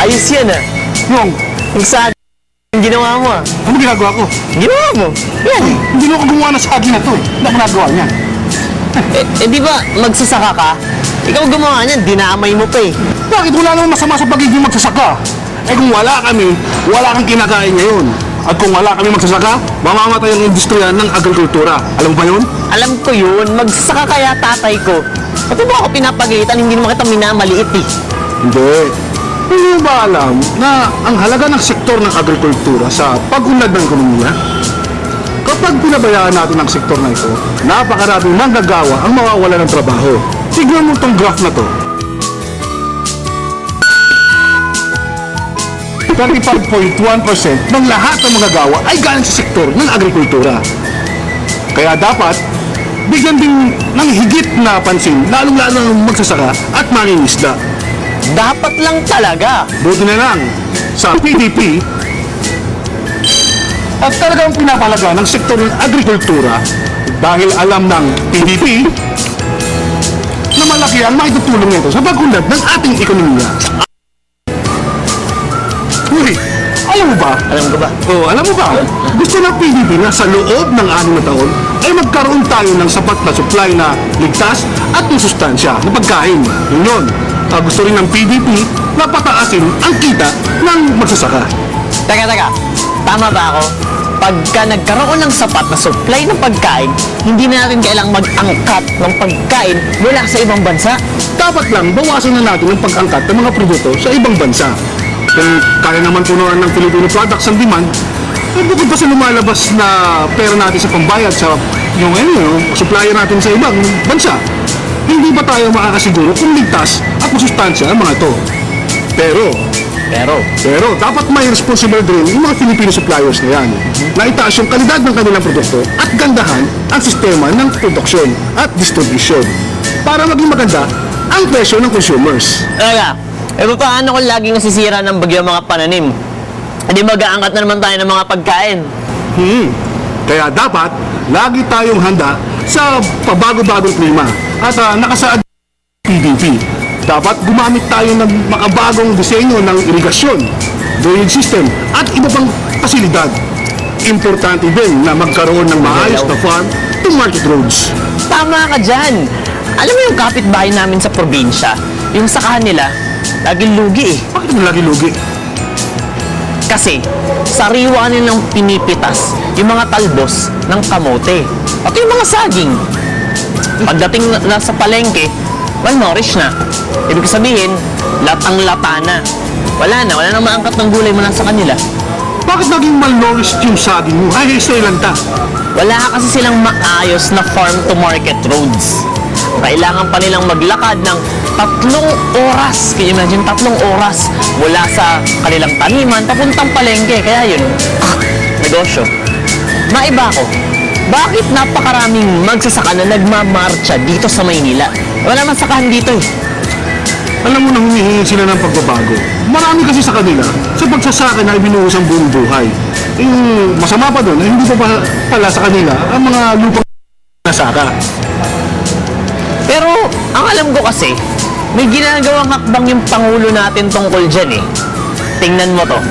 Ayos yan ah. Yung saging ginawa mo ah. Ano ginagawa ko? Ginawa mo. Yan. Hindi mo ako gumawa ng saging na to. Hindi ako nagawa niyan. Di ba magsasaka ka? Ikaw gumawa niyan, dinamay mo pa eh. Bakit wala namang masama sa pagiging magsasaka? Eh kung wala kami, wala kang kinakain ngayon. At kung wala kami magsasaka, mamamatay ang industriya ng agrikultura. Alam mo ba yun? Alam ko yun, magsasaka kaya tatay ko. Pati ba ako pinapagalitan, hindi naman kita minamaliit eh. Hindi. Hindi mo ba alam na ang halaga ng sektor ng agrikultura sa pag-unlad ng ekonomiya? Kapag pinabayaan natin ang sektor na ito, napakaraming manggagawa ang mawawala ng trabaho. Tignan mo itong graph na to. 35.1% ng lahat ng manggagawa ay galing sa sektor ng agrikultura. Kaya dapat, bigyan din ng higit na pansin, lalong-lalo ng magsasaka at mangingisda. Dapat lang talaga. Buti na lang, sa PDP, at talagang pinapalaga ng sektor ng agrikultura dahil alam ng PDP na malaki ang maitutulong nito sa pag-unlad ng ating ekonomiya. Uy, alam mo ba? Alam ko ba? Alam mo ba? Gusto ng PDP na sa loob ng 6 na taon ay magkaroon tayo ng sapat na supply na ligtas at sustansya na pagkain. Yun. Gusto rin ng PDP na pataasin ang kita ng magsasaka. Teka. Tama ba ako? Pagka nagkaroon ng sapat na supply ng pagkain, hindi na natin kailangang mag-angkat ng pagkain mula sa ibang bansa. Dapat lang bawasan na natin ang pag-angkat ng mga produkto sa ibang bansa. Kung kaya naman punuan ng Filipino products ang demand, bukod pa sa lumalabas na pera natin sa pambayad sa yung supplier natin sa ibang bansa, hindi ba tayo makakasiguro kung ligtas at masustansya ang mga to? Pero dapat may responsible din yung mga Filipino suppliers na yan na itaas yung kalidad ng kanilang produkto at gandahan ang sistema ng produksyon at distribution para maging maganda ang presyo ng consumers. Paano kung laging nasisira ng bagyo ang mga pananim? Hindi mag-aangkat na naman tayo ng mga pagkain. Kaya dapat lagi tayong handa sa pabago-bagong klima at nakasaad PDP. Dapat gumamit tayo ng makabagong disenyo ng irigasyon, drainage system at iba pang pasilidad. Importante din na magkaroon ng maayos na farm to market roads. Tama ka dyan. Alam mo yung kapitbahay namin sa probinsya, yung sakahan nila, laging lugi eh. Bakit mo lagi lugi? Kasi, sariwa nilang pinipitas yung mga talbos ng kamote. Pati yung mga saging. Pagdating na sa palengke, well-nourished na. Ibig sabihin, latang-lata na. Wala na maangkat ng gulay mula sa kanila. Bakit naging malnourished yung saging mo? Ay, Israelanta. Wala kasi silang maayos na farm-to-market roads. Kailangan pa nilang maglakad ng 3 oras. Can you imagine? 3 oras mula sa kanilang taniman papuntang palengke. Kaya yun, negosyo. Maiba ko, bakit napakaraming magsasaka na nagmamarcha dito sa Maynila? Wala man sakahan dito eh. Alam mo na humihingi sila ng pagbabago. Marami kasi sa kanila sa pagsasaka na ibinuhos ang buong buhay. Yung masama pa doon, hindi pa pala sa kanila ang mga lupang nasaka. Pero ang alam ko kasi, may ginagawang hakbang yung Pangulo natin tungkol dyan eh. Tingnan mo to.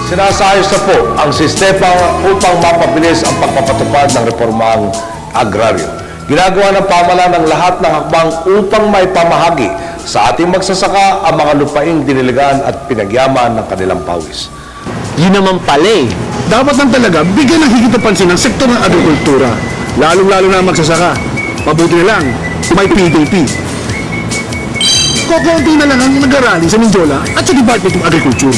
Sinasayos na po ang sistema upang mapabilis ang pagpapatupad ng reformang agraryo. Ginagawa ng pamahalaan ng lahat ng hakbang upang may pamahagi sa ating magsasaka ang mga lupaing diniligaan at pinagyaman ng kanilang pawis. Yun naman pala eh. Dapat lang talaga bigyan ng higit na pansin ang sektor ng agrikultura. Lalong-lalo na magsasaka. Mabuti na lang, may PDP. Kukunti na lang ang nag-arali sa Mindiola at sa Department of Agriculture.